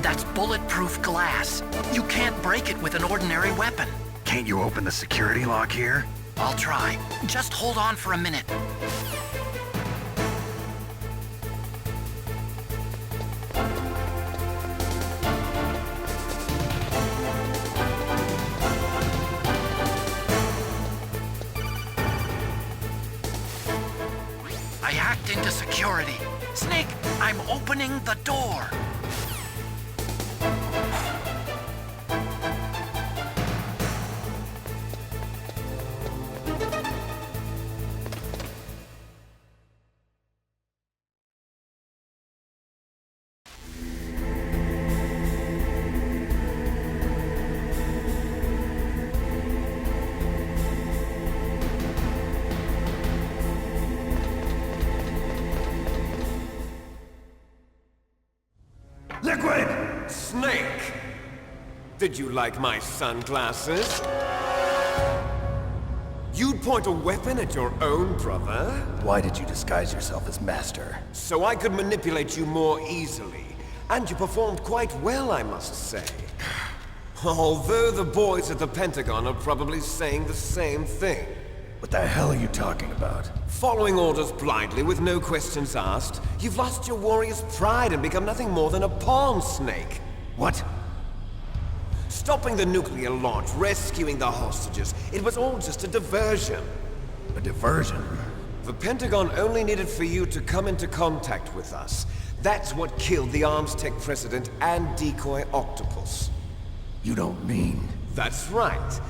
That's bulletproof glass. You can't break it with an ordinary weapon. Can't you open the security lock here? I'll try. Just hold on for a minute. I hacked into security. Snake, I'm opening the door. Liquid! Snake! Did you like my sunglasses? You'd point a weapon at your own brother? Why did you disguise yourself as Master? So I could manipulate you more easily. And you performed quite well, I must say. Although the boys at the Pentagon are probably saying the same thing. What the hell are you talking about? Following orders blindly with no questions asked, you've lost your warrior's pride and become nothing more than a pawn, Snake. What? Stopping the nuclear launch, rescuing the hostages, it was all just a diversion. A diversion? The Pentagon only needed for you to come into contact with us. That's what killed the Armstech president and decoy Octopus. You don't mean... That's right.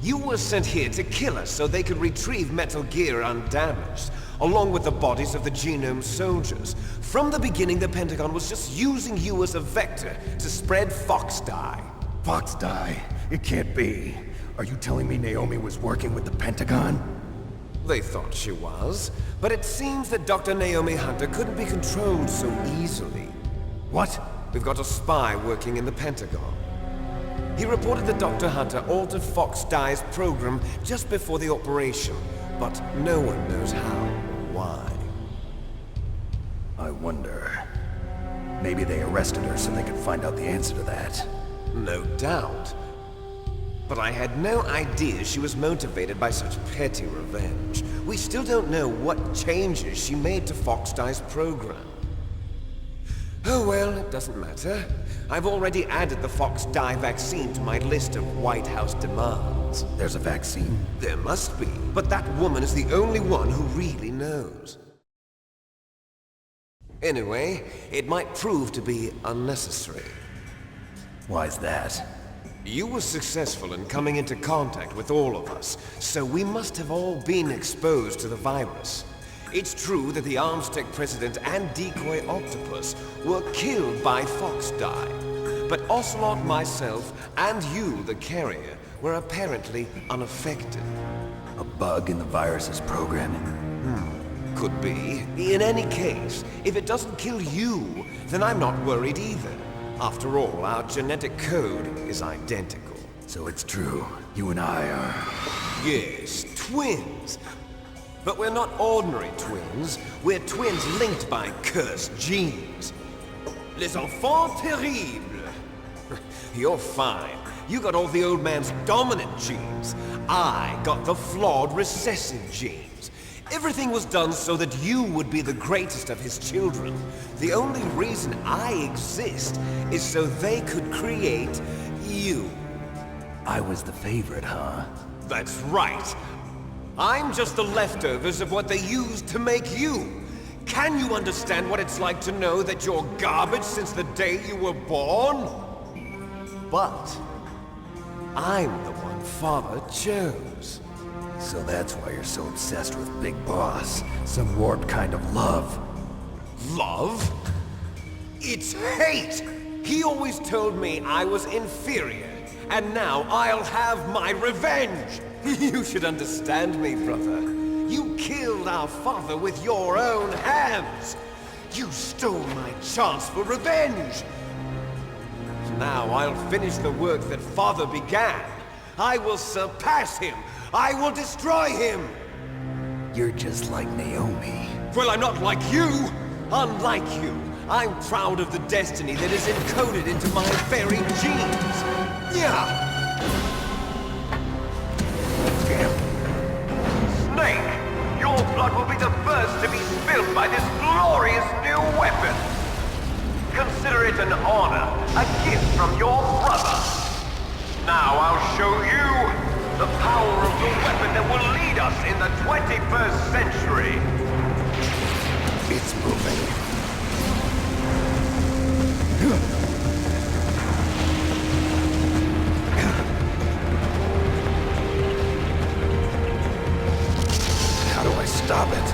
You were sent here to kill us so they could retrieve Metal Gear undamaged, along with the bodies of the Genome soldiers. From the beginning, the Pentagon was just using you as a vector to spread Fox Dye. Fox Dye? It can't be. Are you telling me Naomi was working with the Pentagon? They thought she was, but it seems that Dr. Naomi Hunter couldn't be controlled so easily. What? We've got a spy working in the Pentagon. He reported that Dr. Hunter altered Fox Dye's program just before the operation, but no one knows how or why. I wonder... Maybe they arrested her so they could find out the answer to that. No doubt. But I had no idea she was motivated by such petty revenge. We still don't know what changes she made to Fox Dye's program. Oh well, it doesn't matter. I've already added the Fox Dye vaccine to my list of White House demands. There's a vaccine? There must be, but that woman is the only one who really knows. Anyway, it might prove to be unnecessary. Why's that? You were successful in coming into contact with all of us, so we must have all been exposed to the virus. It's true that the Armstech president and decoy Octopus were killed by Fox Dye, but Ocelot, myself, and you, the carrier, were apparently unaffected. A bug in the virus's programming? Could be. In any case, if it doesn't kill you, then I'm not worried either. After all, our genetic code is identical. So it's true. You and I are... Yes, twins. But we're not ordinary twins. We're twins linked by cursed genes. Les enfants terribles. You're fine. You got all the old man's dominant genes. I got the flawed recessive genes. Everything was done so that you would be the greatest of his children. The only reason I exist is so they could create you. I was the favorite, huh? That's right. I'm just the leftovers of what they used to make you. Can you understand what it's like to know that you're garbage since the day you were born? But I'm the one Father chose. So that's why you're so obsessed with Big Boss. Some warped kind of love. Love? It's hate! He always told me I was inferior, and now I'll have my revenge! You should understand me, brother. You killed our father with your own hands! You stole my chance for revenge! Now I'll finish the work that Father began. I will surpass him! I will destroy him! You're just like Naomi. Well, I'm not like you! Unlike you, I'm proud of the destiny that is encoded into my very genes. Yeah! Snake, your blood will be the first to be spilled by this glorious new weapon. Consider it an honor, a gift from your brother. Now I'll show you the power of the weapon that will lead us in the 21st century. It's moving. How do I stop it?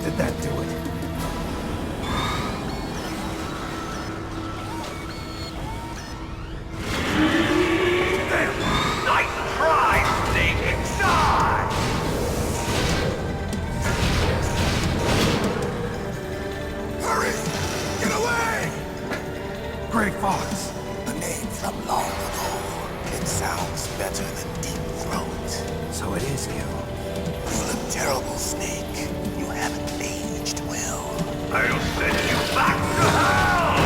Did that do it? Nice try, Snake! Die! Hurry! Get away! Gray Fox. A name from long ago. It sounds better than Deep Throat. So it is you. You look terrible, Snake. You haven't aged well. I'll send you back to hell!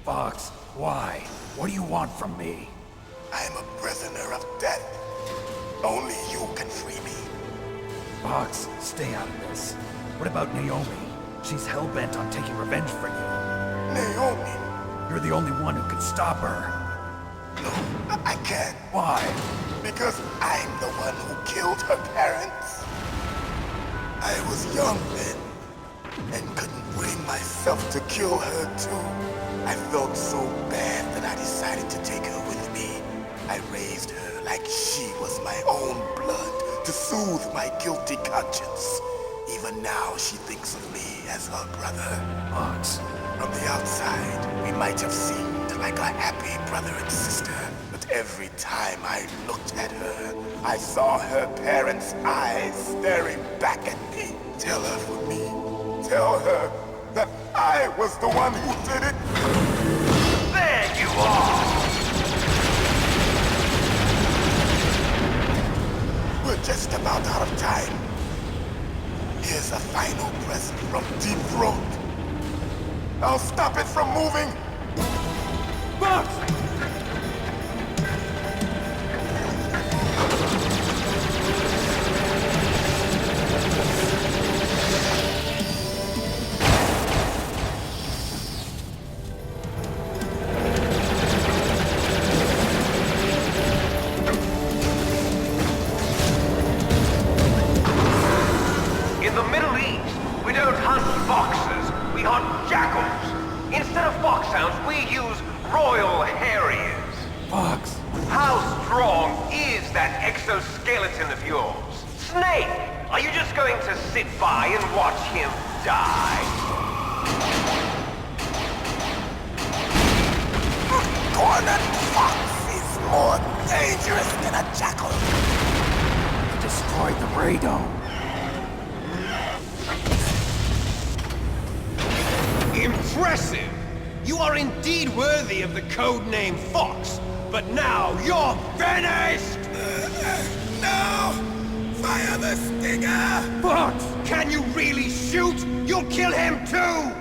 Fox, why? What do you want from me? I am a prisoner of death. Only you can free me. Fox, stay out of this. What about Naomi? She's hell-bent on taking revenge for you. Naomi? You're the only one who could stop her. No, I can't. Why? Because I'm the one who killed her parents. I was young then, and couldn't bring myself to kill her too. I felt so bad that I decided to take her with me. I raised her like she was my own blood to soothe my guilty conscience. Even now, she thinks of me as her brother. Fox. From the outside, we might have seemed like a happy brother and sister. But every time I looked at her, I saw her parents' eyes staring back at me. Tell her for me. Tell her that I was the one who did it. There you are! just about out of time. Here's a final present from Deep Throat. I'll stop it from moving. Fox! In the Middle East, we don't hunt foxes, we hunt jackals. Instead of foxhounds, we use Royal Harriers. Fox! How strong is that exoskeleton of yours? Snake, are you just going to sit by and watch him die? A cornered fox is more dangerous than a jackal. Destroyed the radome. Impressive! You are indeed worthy of the codename Fox, but now you're finished! No! Fire the stinger! Fox! Can you really shoot? You'll kill him too!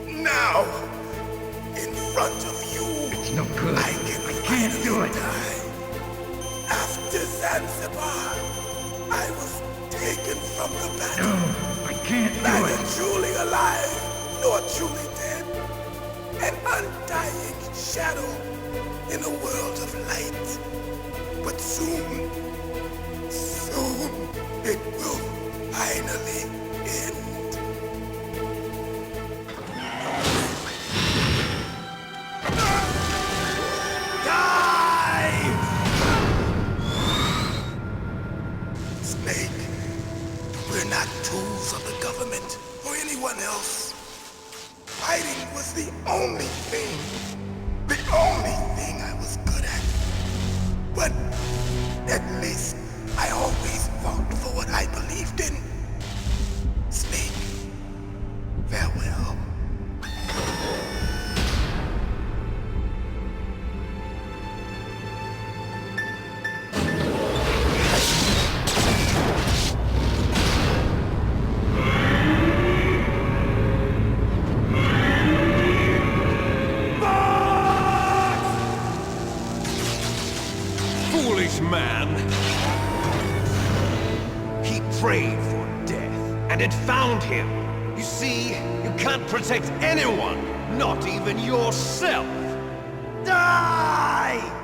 Now! In front of you! It's no good. I can't do it. Die. After Zanzibar, I was taken from the battle. No, I can't do Neither it. truly alive, nor truly dead. An undying shadow in a world of light. But soon, it will finally end. Die! Snake, we're not tools of the government or anyone else. Fighting was the only thing I was good at. But at least I always fought for what I believed in. Snake, farewell. Foolish man! He prayed for death, and it found him. You see, you can't protect anyone, not even yourself. Die!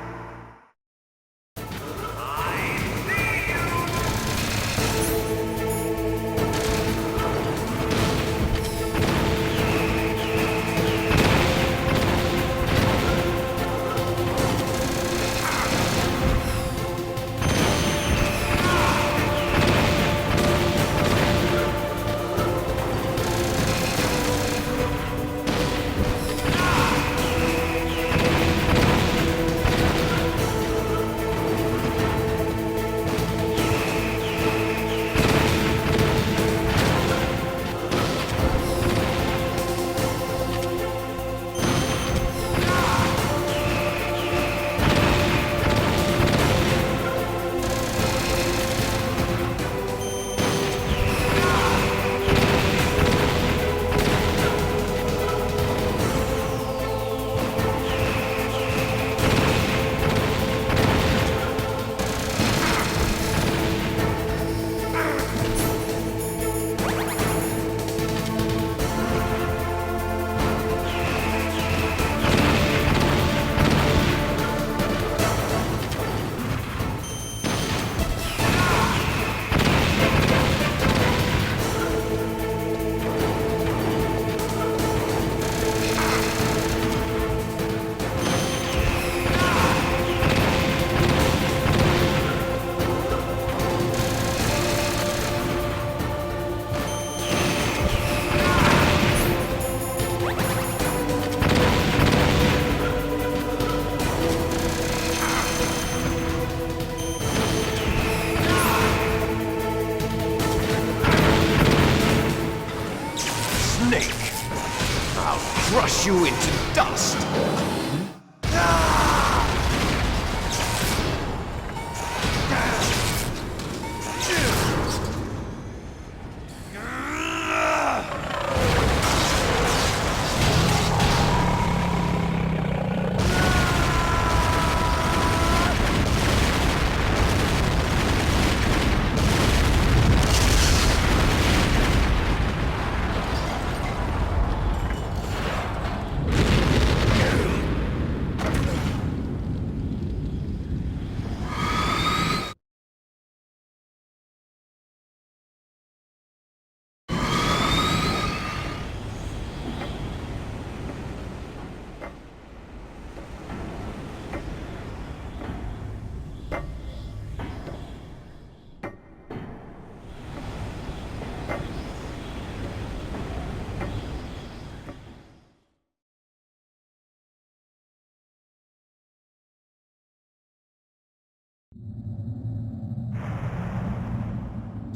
crush you into dust.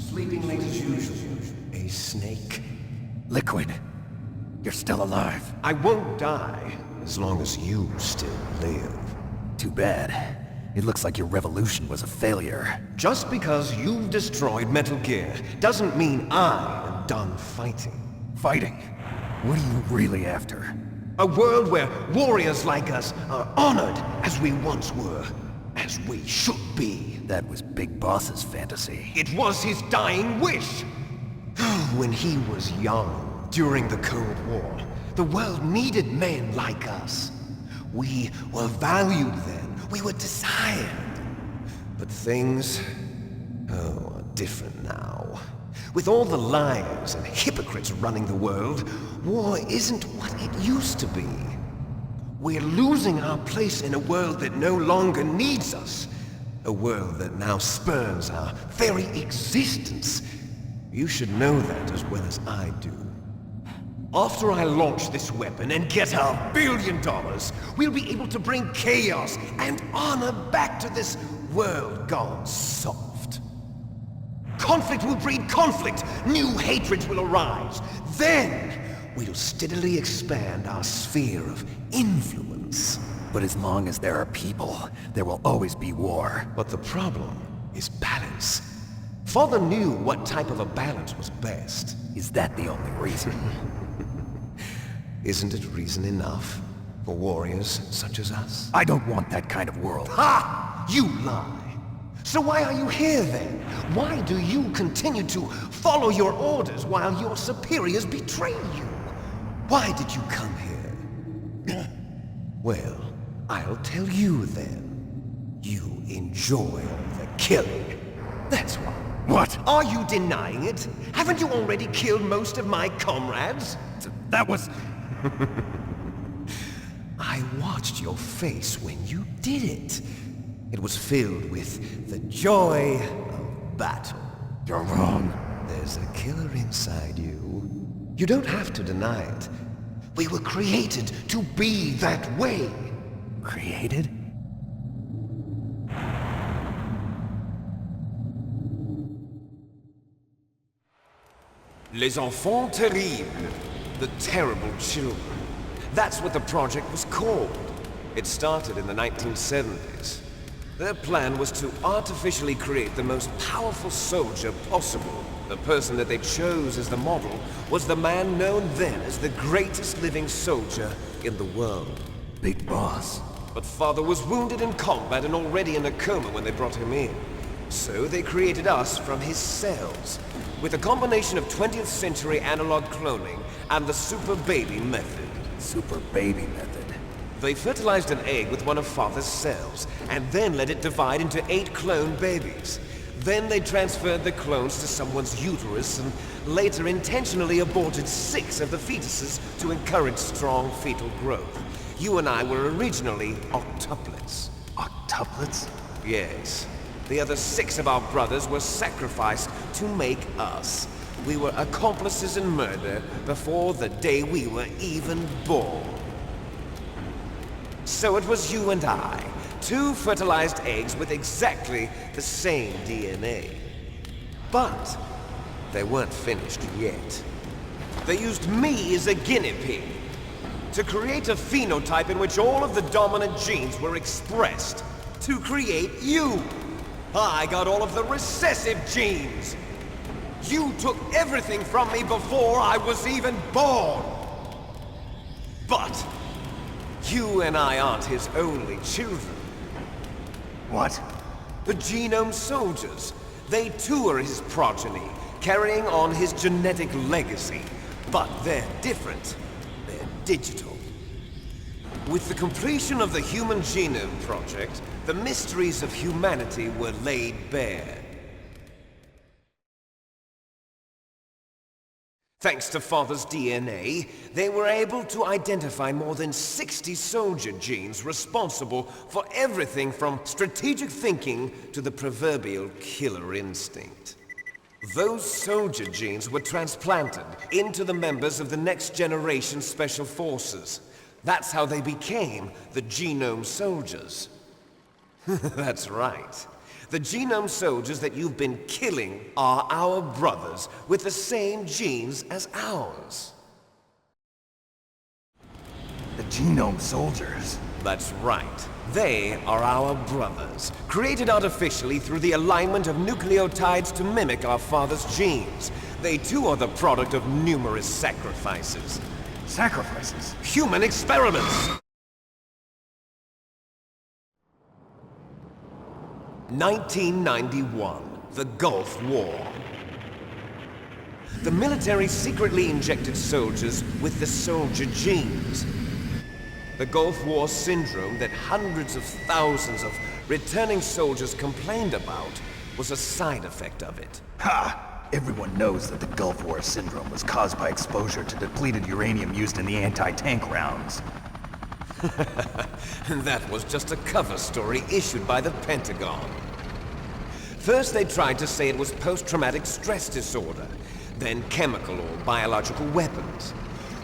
Sleeping late as usual, a snake. Liquid, you're still alive. I won't die as long as you still live. Too bad. It looks like your revolution was a failure. Just because you've destroyed Metal Gear doesn't mean I am done fighting. Fighting? What are you really after? A world where warriors like us are honored as we once were, as we should be. That was Big Boss's fantasy. It was his dying wish. When he was young, during the Cold War, the world needed men like us. We were valued then. We were desired. But things, are different now. With all the liars and hypocrites running the world, war isn't what it used to be. We're losing our place in a world that no longer needs us. A world that now spurns our very existence. You should know that as well as I do. After I launch this weapon and get our $1 billion, we'll be able to bring chaos and honor back to this world gone soft. Conflict will breed conflict. New hatreds will arise. Then, we'll steadily expand our sphere of influence. But as long as there are people, there will always be war. But the problem is balance. Father knew what type of a balance was best. Is that the only reason? Isn't it reason enough for warriors such as us? I don't want that kind of world. Ha! You lie! So why are you here then? Why do you continue to follow your orders while your superiors betray you? Why did you come here? Well, I'll tell you then. You enjoy the killing. That's why. What? Are you denying it? Haven't you already killed most of my comrades? That was... I watched your face when you did it. It was filled with the joy of battle. You're wrong. There's a killer inside you. You don't have to deny it. We were created to be that way. Created? Les enfants terribles. The terrible children. That's what the project was called. It started in the 1970s. Their plan was to artificially create the most powerful soldier possible. The person that they chose as the model was the man known then as the greatest living soldier in the world. Big Boss. But Father was wounded in combat and already in a coma when they brought him in. So they created us from his cells, with a combination of 20th century analog cloning and the Super Baby method. Super Baby method. They fertilized an egg with one of Father's cells, and then let it divide into 8 clone babies. Then they transferred the clones to someone's uterus and later intentionally aborted 6 of the fetuses to encourage strong fetal growth. You and I were originally octuplets. Octuplets? Yes. The other 6 of our brothers were sacrificed to make us. We were accomplices in murder before the day we were even born. So it was you and I, 2 fertilized eggs with exactly the same DNA. But they weren't finished yet. They used me as a guinea pig to create a phenotype in which all of the dominant genes were expressed to create you. I got all of the recessive genes. You took everything from me before I was even born. But you and I aren't his only children. What? The Genome Soldiers. They too are his progeny, carrying on his genetic legacy. But they're different. They're digital. With the completion of the Human Genome Project, the mysteries of humanity were laid bare. Thanks to Father's DNA, they were able to identify more than 60 soldier genes responsible for everything from strategic thinking to the proverbial killer instinct. Those soldier genes were transplanted into the members of the next generation Special Forces. That's how they became the Genome Soldiers. That's right. The genome soldiers that you've been killing are our brothers, with the same genes as ours. The genome soldiers? That's right. They are our brothers, created artificially through the alignment of nucleotides to mimic our father's genes. They too are the product of numerous sacrifices. Sacrifices? Human experiments! 1991, the Gulf War. The military secretly injected soldiers with the soldier genes. The Gulf War syndrome that hundreds of thousands of returning soldiers complained about was a side effect of it. Ha! Everyone knows that the Gulf War syndrome was caused by exposure to depleted uranium used in the anti-tank rounds. That was just a cover story issued by the Pentagon. First they tried to say it was post-traumatic stress disorder, then chemical or biological weapons.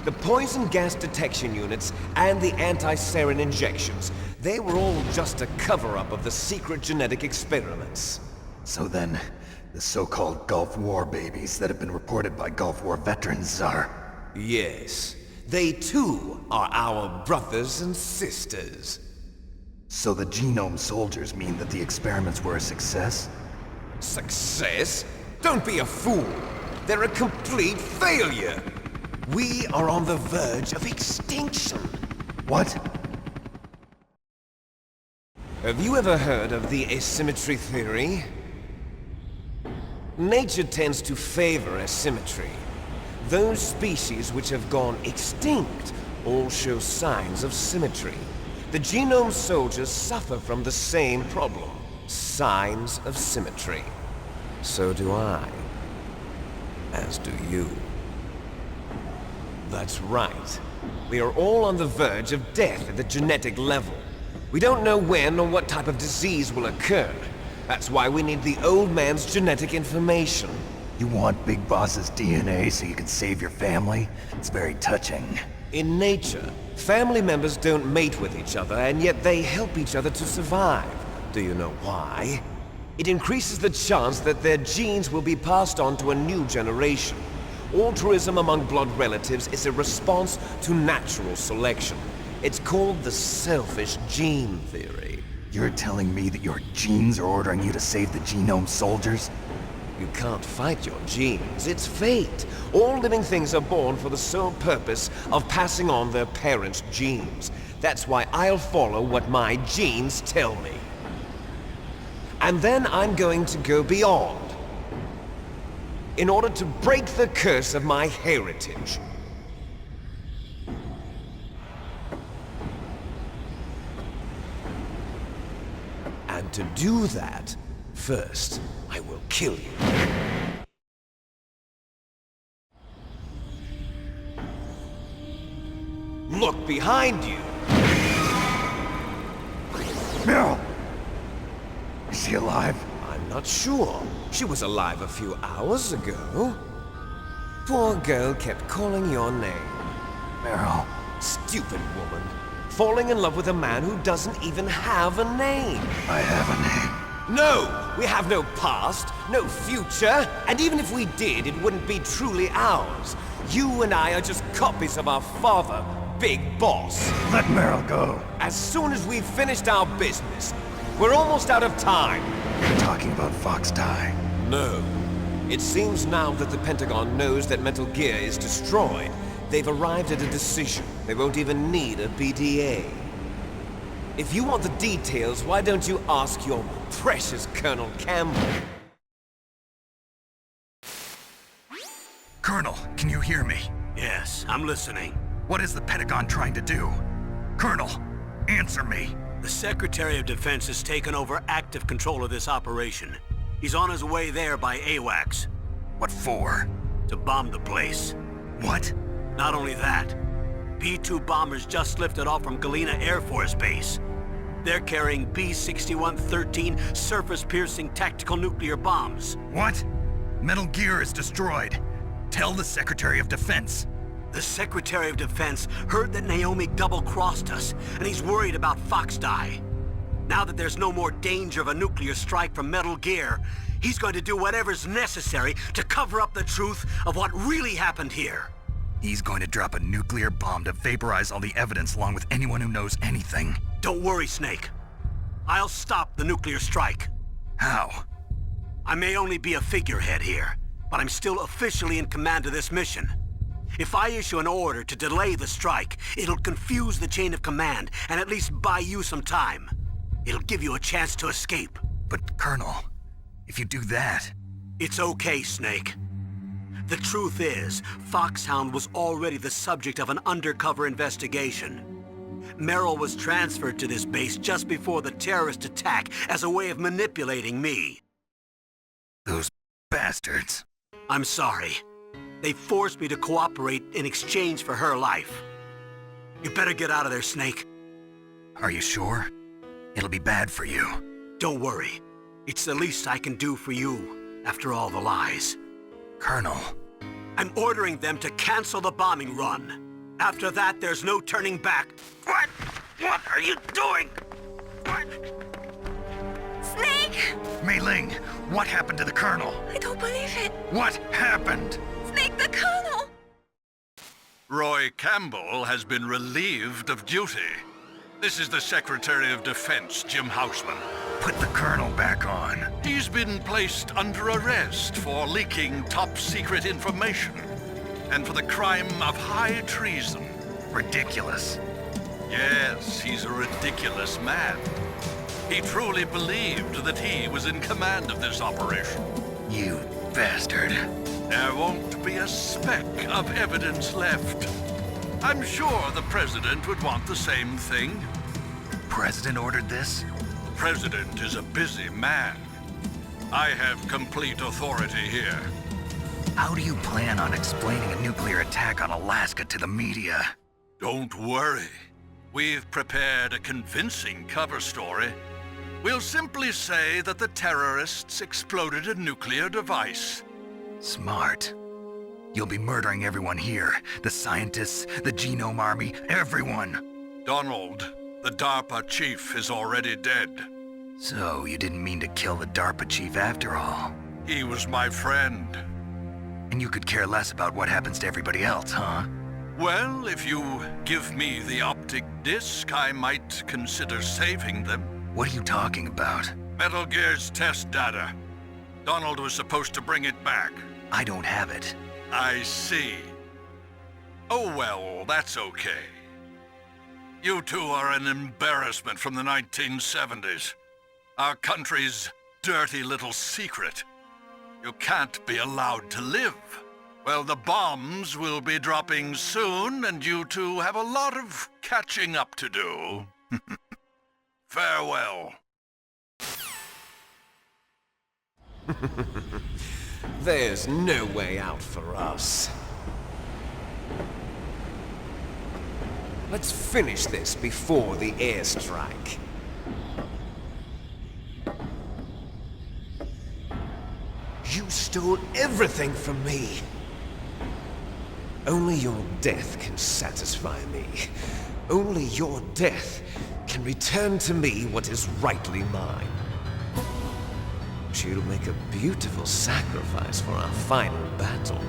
The poison gas detection units and the anti-sarin injections, they were all just a cover-up of the secret genetic experiments. So then, the so-called Gulf War babies that have been reported by Gulf War veterans are... Yes. They too are our brothers and sisters. So the genome soldiers mean that the experiments were a success? Success? Don't be a fool! They're a complete failure! We are on the verge of extinction. What? Have you ever heard of the asymmetry theory? Nature tends to favor asymmetry. Those species which have gone extinct all show signs of symmetry. The genome soldiers suffer from the same problem. Signs of symmetry. So do I. As do you. That's right. We are all on the verge of death at the genetic level. We don't know when or what type of disease will occur. That's why we need the old man's genetic information. You want Big Boss's DNA so you can save your family? It's very touching. In nature, family members don't mate with each other, and yet they help each other to survive. Do you know why? It increases the chance that their genes will be passed on to a new generation. Altruism among blood relatives is a response to natural selection. It's called the selfish gene theory. You're telling me that your genes are ordering you to save the genome soldiers? You can't fight your genes. It's fate. All living things are born for the sole purpose of passing on their parents' genes. That's why I'll follow what my genes tell me. And then I'm going to go beyond. In order to break the curse of my heritage. And to do that, first, I will kill you. Look behind you! Meryl! Is she alive? I'm not sure. She was alive a few hours ago. Poor girl kept calling your name. Meryl. Stupid woman. Falling in love with a man who doesn't even have a name. I have a name. No! We have no past, no future, and even if we did, it wouldn't be truly ours. You and I are just copies of our father, Big Boss. Let Meryl go. As soon as we've finished our business, we're almost out of time. You're talking about Fox Die. No. It seems now that the Pentagon knows that Metal Gear is destroyed. They've arrived at a decision. They won't even need a PDA. If you want the details, why don't you ask your precious Colonel Campbell? Colonel, can you hear me? Yes, I'm listening. What is the Pentagon trying to do? Colonel, answer me. The Secretary of Defense has taken over active control of this operation. He's on his way there by AWACS. What for? To bomb the place. What? Not only that, B-2 bombers just lifted off from Galena Air Force Base. They're carrying B-6113 surface-piercing tactical nuclear bombs. What? Metal Gear is destroyed. Tell the Secretary of Defense. The Secretary of Defense heard that Naomi double-crossed us, and he's worried about Fox Die. Now that there's no more danger of a nuclear strike from Metal Gear, he's going to do whatever's necessary to cover up the truth of what really happened here. He's going to drop a nuclear bomb to vaporize all the evidence along with anyone who knows anything. Don't worry, Snake. I'll stop the nuclear strike. How? I may only be a figurehead here, but I'm still officially in command of this mission. If I issue an order to delay the strike, it'll confuse the chain of command and at least buy you some time. It'll give you a chance to escape. But, Colonel, if you do that... It's okay, Snake. The truth is, Foxhound was already the subject of an undercover investigation. Merrill was transferred to this base just before the terrorist attack as a way of manipulating me. Those bastards. I'm sorry. They forced me to cooperate in exchange for her life. You better get out of there, Snake. Are you sure? It'll be bad for you. Don't worry. It's the least I can do for you, after all the lies. Colonel. I'm ordering them to cancel the bombing run. After that, there's no turning back. What? What are you doing? What? Snake! Mei Ling, what happened to the Colonel? I don't believe it. What happened? Snake, the Colonel! Roy Campbell has been relieved of duty. This is the Secretary of Defense, Jim Houseman. Put the Colonel back on. He's been placed under arrest for leaking top-secret information and for the crime of high treason. Ridiculous. Yes, he's a ridiculous man. He truly believed that he was in command of this operation. You bastard. There won't be a speck of evidence left. I'm sure the President would want the same thing. President ordered this? President is a busy man. I have complete authority here. How do you plan on explaining a nuclear attack on Alaska to the media? Don't worry. We've prepared a convincing cover story. We'll simply say that the terrorists exploded a nuclear device. Smart. You'll be murdering everyone here. The scientists, the Genome Army, everyone. Donald, the DARPA chief, is already dead. So, you didn't mean to kill the DARPA chief after all? He was my friend. And you could care less about what happens to everybody else, huh? Well, if you give me the optic disc, I might consider saving them. What are you talking about? Metal Gear's test data. Donald was supposed to bring it back. I don't have it. I see. Oh well, that's okay. You two are an embarrassment from the 1970s. Our country's dirty little secret. You can't be allowed to live. Well, the bombs will be dropping soon, and you two have a lot of catching up to do. Farewell. There's no way out for us. Let's finish this before the airstrike. You stole everything from me. Only your death can satisfy me. Only your death can return to me what is rightly mine. She'll make a beautiful sacrifice for our final battle.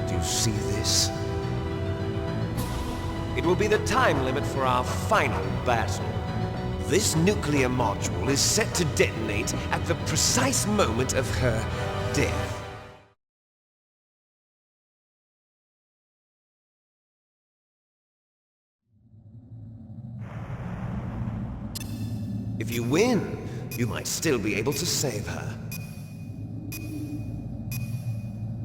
Do you see this? It will be the time limit for our final battle. This nuclear module is set to detonate at the precise moment of her death. If you win, you might still be able to save her.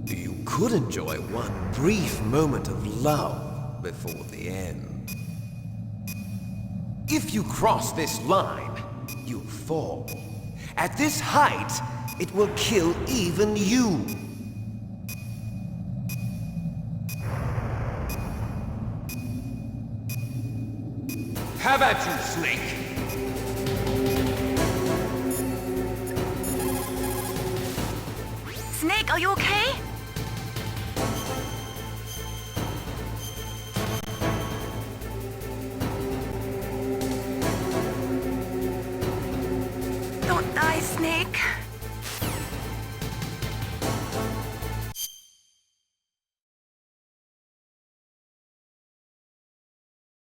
You could enjoy one brief moment of love before the end. If you cross this line, you'll fall. At this height, it will kill even you. Have at you, Snake! Snake, are you okay? Snake.